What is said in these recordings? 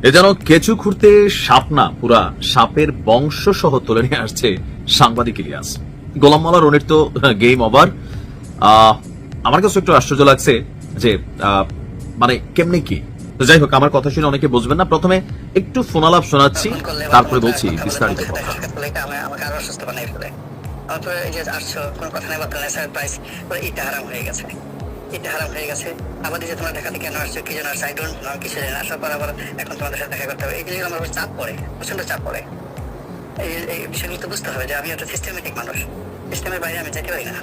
এ যেন কেঁচু খুঁড়তে সাপ না, পুরা সাপের বংশ সহ তুলে নিয়ে আসছে সাংবাদিক ইলিয়াস। গোলাম মাওলা রনির তো গেম ওভার। আমার কাছে একটু আশ্চর্য লাগছে যে মানে কেমনে কি। তো যাই হোক, আমার কথা শুনে অনেকে বুঝবেন না, প্রথমে একটু ফোনালাপ শোনাচ্ছি, তারপরে বলছি বিস্তারিত কথা। আমাদের যে তোমরা ঢাকাতে কেন আসছো, কি জন্য আসছো, আই ডোন্ট নো, কিছু জানি না। আসার পর আবার এখন তোমাদের সাথে দেখা করতে হবে, এগুলি আমার উপর চাপ পড়ে, প্রচন্ড চাপ পড়ে। এই বিষয়গুলো তো বুঝতে হবে যে আমি একটা সিস্টেমেটিক মানুষ, সিস্টেমের বাইরে আমি যেতে পারি না।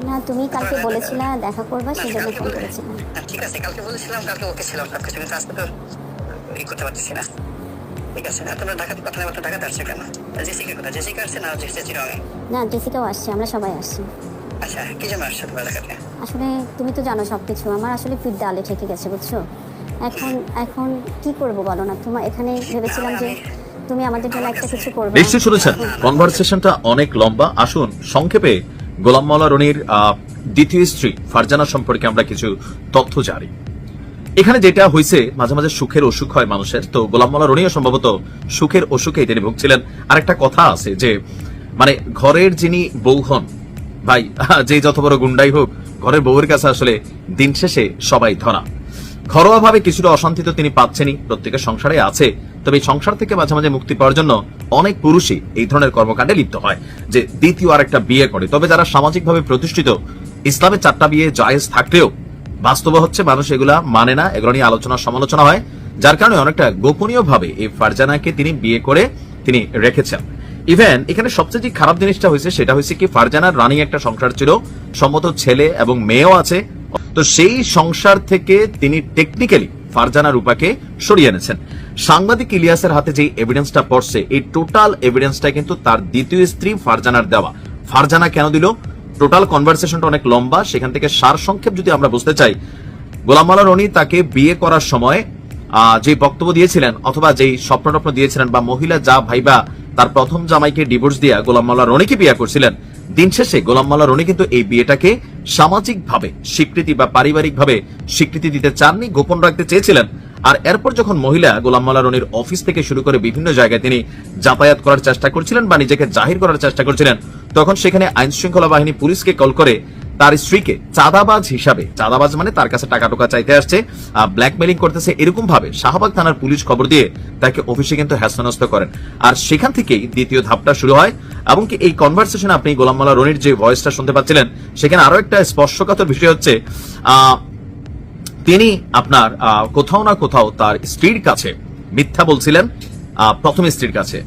না, তুমি কালকে বলেছিলা দেখা করবা, সেজন্য ফোন করেছিলাম। ঠিক আছে, কালকে বলেছিলাম, কালকে ওকে ছিলাম সবকিছু, কিন্তু আজকে তো করতে পারতেছি না। ঠিক আছে, না তোমরা ঢাকাতে কথা নেই, ঢাকাতে আসছে কেন? জেসিকা কোথায়? জেসিকা আসছে না জেসিকা? না, জেসিকাও আসছে, আমরা সবাই আসছি। আচ্ছা, কি জন্য আসছো তোমরা ঢাকাতে? আসলে তুমি তো জানো সবকিছু, আমার আসলে ফিরতে আলে ঠেকে গেছে, বুঝছো। এখন কি করবো বলো না। তোমার এখানে ভেবেছিলাম যে তুমি আমাদের জন্য একটা কিছু করবে। নিশ্চয়ই শুনেছেন, কনভারসেশনটা অনেক লম্বা। আসুন সংক্ষেপে গোলাম মাওলা রনির দ্বিতীয় স্ত্রী ফারজানা সম্পর্কে আমরা কিছু তথ্য জানি। এখানে যেটা হয়েছে, মাঝে মাঝে সুখের অসুখ হয় মানুষের, তো গোলাম মাওলা রনিও সম্ভবত সুখের অসুখে তিনি ভুগছিলেন। আরেকটা কথা আছে যে মানে ঘরের যিনি বউ হন, ভাই যে যত বড় গুন্ডাই হোক, ঘরের বউয়ের কাছে আসলে দিন শেষে সবাই ধরা। ঘরোয়া ভাবে কিছুটা অশান্তি তো তিনি পাচ্ছেনই, প্রত্যেকের সংসারে আছে। তবে এই সংসার থেকে মাঝে মাঝে মুক্তি পাওয়ার জন্য অনেক পুরুষই এই ধরনের কর্মকাণ্ডে লিপ্ত হয়, যে দ্বিতীয় আরেকটা বিয়ে করে। তবে যারা সামাজিকভাবে প্রতিষ্ঠিত, ইসলামে 4টা বিয়ে জায়েজ থাকলেও বাস্তবে হচ্ছে মানুষ এগুলা মানে না, এগুলো নিয়ে আলোচনা সমালোচনা হয়, যার কারণে অনেকটা গোপনীয় ভাবে এই ফারজানাকে তিনি বিয়ে করে তিনি রেখেছেন। ইভেন এখানে সবচেয়ে যে খারাপ জিনিসটা হয়েছে সেটা হয়েছে কি, ফারজানার রানিং একটা সংসার ছিল, সম্মত ছেলে এবং মেয়েও আছে। তো সেই সংসার থেকে তিনি টেকনিক্যালি ফারজানা রূপাকে সরিয়ে এনেছেন। সাংবাদিক ইলিয়াসের হাতে যে এভিডেন্সটা পড়ছে, এই টোটাল এভিডেন্সটা কিন্তু তার দ্বিতীয় স্ত্রী ফারজানার দেওয়া। ফারজানা কেন দিল, টোটাল কনভারসেশনটা অনেক লম্বা, সেখান থেকে সার সংক্ষেপ যদি আমরা বুঝতে চাই, গোলাম মাওলা রনি তাকে বিয়ে করার সময় যে বক্তব্য দিয়েছিলেন অথবা যেই স্বপ্ন দিয়েছিলেন, বা মহিলা যা ভাইবা তার প্রথম জামাইকে ডিভোর্স দিয়া গোলাম মাওলা রনিকে বিয়ে করছিলেন, দিন শেষে গোলাম মাওলা রনি কিন্তু এই বিয়েটাকে সামাজিকভাবে স্বীকৃতি বা পারিবারিকভাবে স্বীকৃতি দিতে চাননি, গোপন রাখতে চেয়েছিলেন। আর এরপর যখন মহিলা গোলাম মাওলা রনির অফিস থেকে শুরু করে বিভিন্ন জায়গায় তিনি যাতায়াত করার চেষ্টা করছিলেন বা নিজেকে জাহির করার চেষ্টা করছিলেন, তখন সেখানে আইন শৃঙ্খলা বাহিনী পুলিশকে কল করে তার স্ত্রীকে চাঁদাবাজ হিসাবে, চাঁদাবাজ মানে তার কাছে টাকা টোকা চাইতে আসছে, ব্ল্যাকমেলিং করতেছে, এরকম ভাবে শাহবাগ থানার পুলিশ খবর দিয়ে তাকে অফিসে কিন্তু হেস্তনস্ত করেন। আর সেখান থেকেই দ্বিতীয় ধাপটা শুরু হয়। এবং কি এই কনভারসেশনে আপনি গোলাম মাওলা রনির যে ভয়েসটা শুনতে পাচ্ছিলেন, সেখানে আরো একটা স্পর্শকাতর বিষয় হচ্ছে, তিনি আপনার কোথাও না কোথাও তার স্ত্রীর কাছে মিথ্যা বলছিলেন, প্রথম স্ত্রীর কাছে।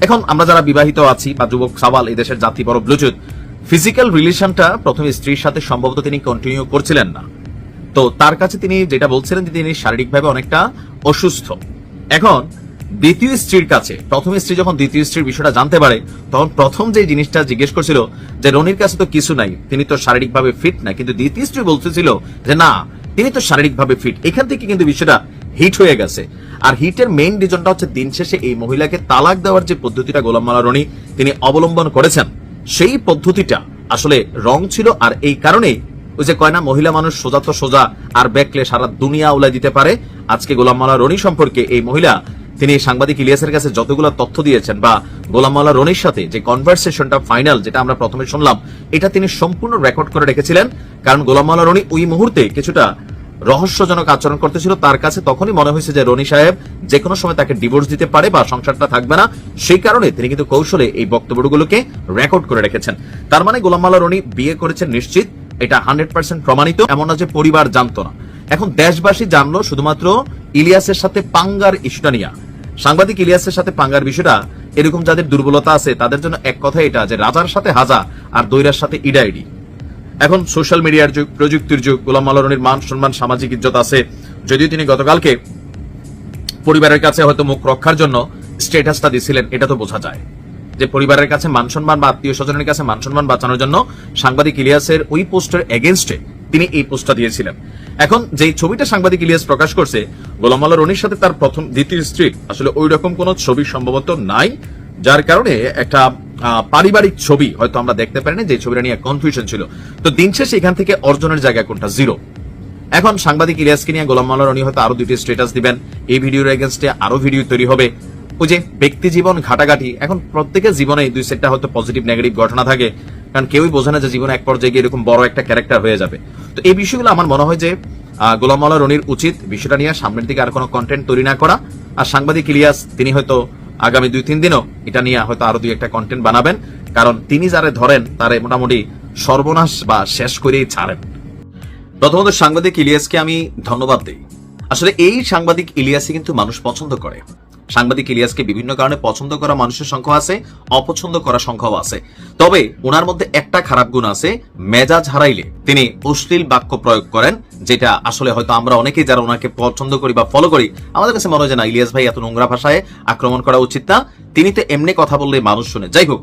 এখন আমরা যারা বিবাহিত আছি বা যুবক সাবাল, এই দেশের জাতি বড় ব্লুটুথ, ফিজিক্যাল রিলেশনটা প্রথম স্ত্রীর সাথে সম্ভবত তিনি কন্টিনিউ করছিলেন না। তো তার কাছে তিনি যেটা বলছিলেন যে তিনি শারীরিকভাবে অনেকটা অসুস্থ। এখন দ্বিতীয় স্ত্রীর কাছে, প্রথম স্ত্রী যখন দ্বিতীয় স্ত্রীর বিষয়টা জানতে পারে, তখন প্রথম যে জিনিসটা জিজ্ঞেস করছিল যে রনির কাছে তো কিছু নাই, তিনি তো শারীরিকভাবে ফিট না, কিন্তু দ্বিতীয় স্ত্রী বলতেছিল যে না, তিনি তো শারীরিকভাবে ফিট। এখান থেকে কিন্তু বিষয়টা হিট হয়ে গেছে। আর হিটের মেইন রিজনটা হচ্ছে দিন শেষে এই মহিলাকে তালাক দেওয়ার যে পদ্ধতিটা গোলাম মাওলা রনি তিনি অবলম্বন করেছেন, সেই পদ্ধতিটা আসলে রং ছিল। আর এই কারণেই ওই যে কয় না, মহিলা মানুষ সোজা তো সোজা, আর ব্যাকলে সারা দুনিয়া উলাই দিতে পারে। আজকে গোলাম মাওলা রনি সম্পর্কে এই মহিলা তিনি সাংবাদিক ইলিয়াসের কাছে যতগুলো তথ্য দিয়েছেন, বা গোলাম মাওলা রনির সাথে যে কনভারসেশনটা ফাইনাল যেটা আমরা প্রথমে শুনলাম, এটা তিনি সম্পূর্ণ রেকর্ড করে রেখেছিলেন। কারণ গোলাম মাওলা রনি ওই মুহূর্তে কিছুটা রহস্যজনক আচরণ করতেছিল। তার কাছে তখনই মনে হয়েছে যে রনি সাহেব যে কোনো সময় তাকে ডিভোর্স দিতে পারে বা সংসারটা থাকবে না, সেই কারণে তিনি কিন্তু কৌশলে এই বক্তব্যগুলোকে রেকর্ড করে রেখেছেন। তার মানে গোলাম মাওলা রনি বিয়ে করেছেন নিশ্চিত, এটা 100% প্রমাণিত। এমন না যে পরিবার জানতো না, এখন দেশবাসী জানলো শুধুমাত্র ইলিয়াসের সাথে পাঙ্গার ইস্যুটা নিয়ে। সাংবাদিক ইলিয়াসের সাথে পাঙ্গার বিষয়টা, এরকম যাদের দুর্বলতা আছে তাদের জন্য এক কথা এটা যে রাজার সাথে হাজা আর দৈরার সাথে ইডাইডি। এখন সোশ্যাল মিডিয়ার যুগ, প্রযুক্তির যুগ, গোলাম মাওলা রনির মান সম্মান সামাজিক ইজ্জত আছে। যদিও তিনি গতকালকে পরিবারের কাছে হয়তো মুখ রক্ষার জন্য স্ট্যাটাসটা দিয়েছিলেন, এটা তো বোঝা যায় যে পরিবারের কাছে মান সম্মান বা আত্মীয় স্বজনের কাছে মান সম্মান বাঁচানোর জন্য সাংবাদিক ইলিয়াসের ওই পোস্টের এগেনস্টে তিনি এই পোস্টটা দিয়েছিলেন। এখন যে ছবিটা সাংবাদিক ইলিয়াস প্রকাশ করছে, গোলাম মাওলা রনির সাথে তার প্রথম দ্বিতীয় স্ত্রী আসলে ওই রকম কোন ছবি সম্ভবত নাই, যার কারণে একটা পারিবারিক ছবি হয়তো আমরা দেখতে পারিনি, যে ছবিটা নিয়ে কনফিউশন ছিল। তো দিন শেষে এখান থেকে অর্জনের জায়গা কোনটা? জিরো। এখন সাংবাদিক ইলিয়াসকে নিয়ে গোলাম মাওলা রনি হয়তো আরো 2টি স্ট্যাটাস দিবেন, এই ভিডিওর এগেইনস্টে আরো ভিডিও তৈরি হবে। ওই যে ব্যক্তি জীবন ঘাটাঘাটি, এখন প্রত্যেকের জীবনে 2 সেটটা হয়তো পজিটিভ নেগেটিভ ঘটনা থাকে, কারণ কেউই বোঝে না যে জীবনে এক পর্যায়ে গিয়ে এরকম বড় একটা ক্যারেক্টার হয়ে যাবে। তো এই বিষয়গুলো আমার মনে হয় যে গোলাম মাওলা রনির উচিত বিষয়টা নিয়ে সামনের দিকে আর কোনো কন্টেন্ট তৈরি না করা। আর সাংবাদিক ইলিয়াস তিনি হয়তো আগামী 2-3 দিনও এটা নিয়ে হয়তো আরো 2 একটা কন্টেন্ট বানাবেন, কারণ তিনি যারে ধরেন তারে মোটামুটি সর্বনাশ বা শেষ করেই ছাড়েন। প্রথমত সাংবাদিক ইলিয়াসকে আমি ধন্যবাদ দিই। আসলে এই সাংবাদিক ইলিয়াসই কিন্তু মানুষ পছন্দ করে। সাংবাদিক ইলিয়াসকে বিভিন্ন কারণে পছন্দ করা মানুষের সংখ্যা আছে, অপছন্দ করা সংখ্যাও আছে। তবে ওনার মধ্যে একটা খারাপ গুণ আছে, মেজাজ হারাইলে তিনি অশ্লীল বাক্য প্রয়োগ করেন, যেটা আসলে হয়তো আমরা অনেকেই যারা ওনাকে পছন্দ করি বা ফলো করি আমাদের কাছে মনে হয় যে না, ইলিয়াস ভাই এত নোংরা ভাষায় আক্রমণ করা উচিত না, তিনি তো এমনি কথা বললে মানুষ শুনে। যাই হোক,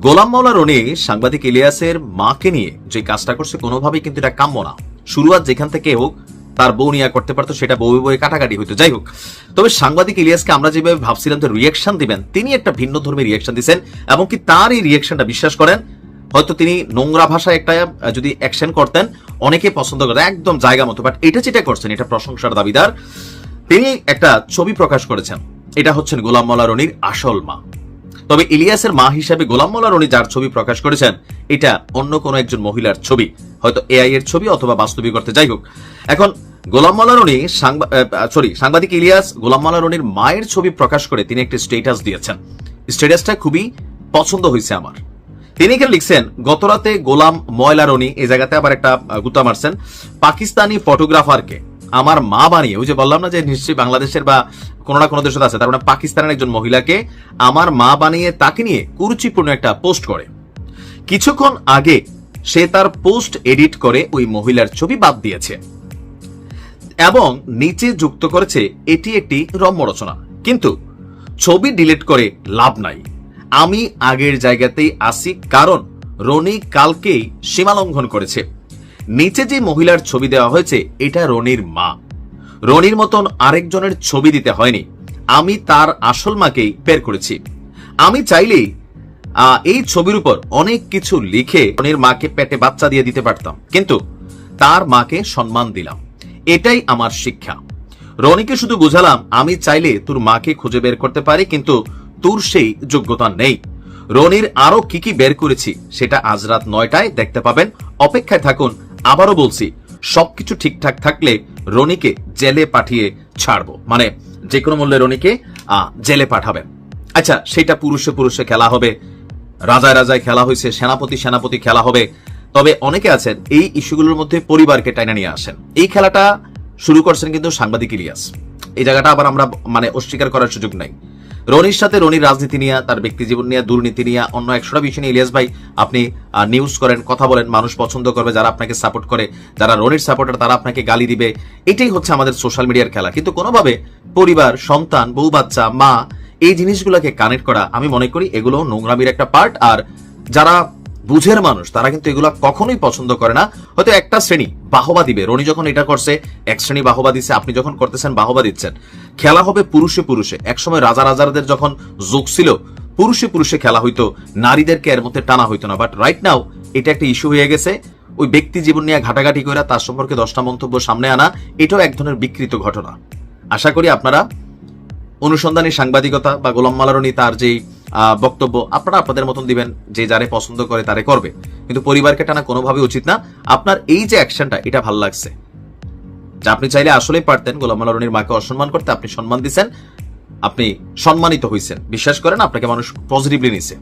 গোলাম মাওলা রনি সাংবাদিক ইলিয়াসের মাকে নিয়ে যে কাজটা করছে কোনোভাবেই কিন্তু এটা কাম্য না। শুরুয়াত যেখান থেকে হোক, তার বউ নিয়ে করতে পারতো, সেটা বউয়ে কাটাকাটি হইতো। যাই হোক, তবে সাংবাদিক ইলিয়াসকে আমরা যেভাবে ভাবছিলাম যে রিয়াকশন দিবেন, তিনি একটা ভিন্ন ধর্মের রিয়াকশন দিচ্ছেন, এবং কি তার এই রিয়াকশনটা বিশ্বাস করেন হয়তো তিনি নোংরা ভাষায় একটা যদি অ্যাকশন করতেন অনেকে পছন্দ করতেন একদম জায়গা মতো, বাট এটা যেটা করছেন এটা প্রশংসার দাবিদার। তিনি একটা ছবি প্রকাশ করেছেন, এটা হচ্ছেন গোলাম মাওলা রনির আসল মা। তবে ইলিয়াসের মা হিসেবে গোলাম মাওলা রনি যার ছবি প্রকাশ করেছেন এটা অন্য কোনো একজন মহিলার ছবি, হয়তো এআই এর ছবি অথবা বাস্তবিক অর্থে। যাই হোক, এখন গোলাম মাওলা রনি সাংবাদিক ইলিয়াস গোলাম মাওলা রনির মায়ের ছবি প্রকাশ করে তিনি একটি স্ট্যাটাস দিয়েছেন। স্ট্যাটাসটা খুবই পছন্দ হয়েছে আমার। তিনি এখানে লিখছেন, গতরাতে গোলাম ময়লা রনি, এই জায়গাতে আবার একটা গুতা মারছেন, পাকিস্তানি ফটোগ্রাফারকে আমার মা বানিয়ে, ওই যে বললাম না যে নিশ্চয়ই বাংলাদেশের বা কোনো না কোনো দেশে আছে, তার মানে পাকিস্তানের একজন মহিলাকে আমার মা বানিয়ে তাকে নিয়ে কুরুচিপূর্ণ একটা পোস্ট করে। কিছুক্ষণ আগে সে তার পোস্ট এডিট করে ওই মহিলার ছবি বাদ দিয়েছে এবং নিচে যুক্ত করেছে এটি একটি রম্য রচনা, কিন্তু ছবি ডিলিট করে লাভ নাই, আমি আগের জায়গাতেই আসি, কারণ রনি কালকেই সীমালঙ্ঘন করেছে। নিচে যে মহিলার ছবি দেওয়া হয়েছে এটা রনির মা, রনির মতন আরেকজনের ছবি দিতে হয়নি, আমি তার আসল মাকেই বের করেছি। আমি চাইলেই এই ছবির উপর অনেক কিছু লিখে রনির মাকে পেটে বাচ্চা দিয়ে দিতে পারতাম, কিন্তু তার মাকে সম্মান দিলাম, এটাই আমার শিক্ষা। রনিকে শুধু বুঝালাম আমি চাইলে তোর মাকে খুঁজে বের করতে পারি, কিন্তু তোর সেই যোগ্যতা নেই। রনির আরো কি কি বের করেছি সেটা আজ রাত 9টায় দেখতে পাবেন, অপেক্ষায় থাকুন। আবারও বলছি, সবকিছু ঠিকঠাক থাকলে রনিকে জেলে পাঠিয়ে ছাড়বো, মানে যে কোনো মূল্যে রনিকে জেলে পাঠাবেন। আচ্ছা, সেটা পুরুষে পুরুষে খেলা হবে, রাজায় রাজায় খেলা হয়েছে, সেনাপতি সেনাপতি খেলা হবে। তবে অনেকে আছেন এই ইস্যুগুলোর মধ্যে পরিবারকে টাইনা নিয়ে আসেন। এই খেলাটা শুরু করছেন কিন্তু সাংবাদিক ইলিয়াস। এই জায়গাটা আবার আমরা মানে অস্বীকার করার সুযোগ নাই। রনির সাথে রনির রাজনীতি নিয়ে, তার ব্যক্তি জীবন নিয়ে, দুর্নীতি নিয়ে, অন্য 100টা বিষয় নিয়ে ইলিয়াস ভাই আপনি নিউজ করেন, কথা বলেন, মানুষ পছন্দ করবে, যারা আপনাকে সাপোর্ট করে, যারা রনির সাপোর্টার তারা আপনাকে গালি দিবে, এটাই হচ্ছে আমাদের সোশ্যাল মিডিয়ার খেলা। কিন্তু কোনোভাবে পরিবার, সন্তান, বউ বাচ্চা, মা, এই জিনিসগুলোকে কানেক্ট করা আমি মনে করি এগুলো নোংরামির একটা পার্ট। আর যারা বুঝের মানুষ তারা কিন্তু এগুলো কখনোই পছন্দ করে না। হয়তো একটা শ্রেণী বাহবা দিবে, রনি যখন এটা করছে এক শ্রেণী বাহবা দিচ্ছে, আপনি যখন করতেছেন বাহবা দিচ্ছেন। খেলা হবে পুরুষে পুরুষে। একসময় রাজা রাজাদের যখন যুগ ছিল পুরুষে পুরুষে খেলা হইতো, নারীদেরকে এর মধ্যে টানা হইতো না। বাট রাইট নাও এটা একটা ইস্যু হয়ে গেছে। ওই ব্যক্তি জীবন নিয়ে ঘাটাঘাটি করে তার সম্পর্কে 10টা মন্তব্য সামনে আনা, এটাও এক ধরনের বিকৃত ঘটনা। আশা করি আপনারা অনুসন্ধানী সাংবাদিকতা বা গোলাম মাওলা রনি তার যেই বক্তব্য আপনারা আপনাদের মতন দিবেন, যে যারে পছন্দ করে তারে করবে, কিন্তু পরিবারকে টানা কোনোভাবে উচিত না। আপনার এই যে অ্যাকশনটা এটা ভালো লাগছে, যে আপনি চাইলে আসলেই পারতেন গোলাম মাওলা রনির মাকে অসম্মান করতে, আপনি সম্মান দিচ্ছেন, আপনি সম্মানিত হয়েছেন, বিশ্বাস করেন আপনাকে মানুষ পজিটিভলি নিছে।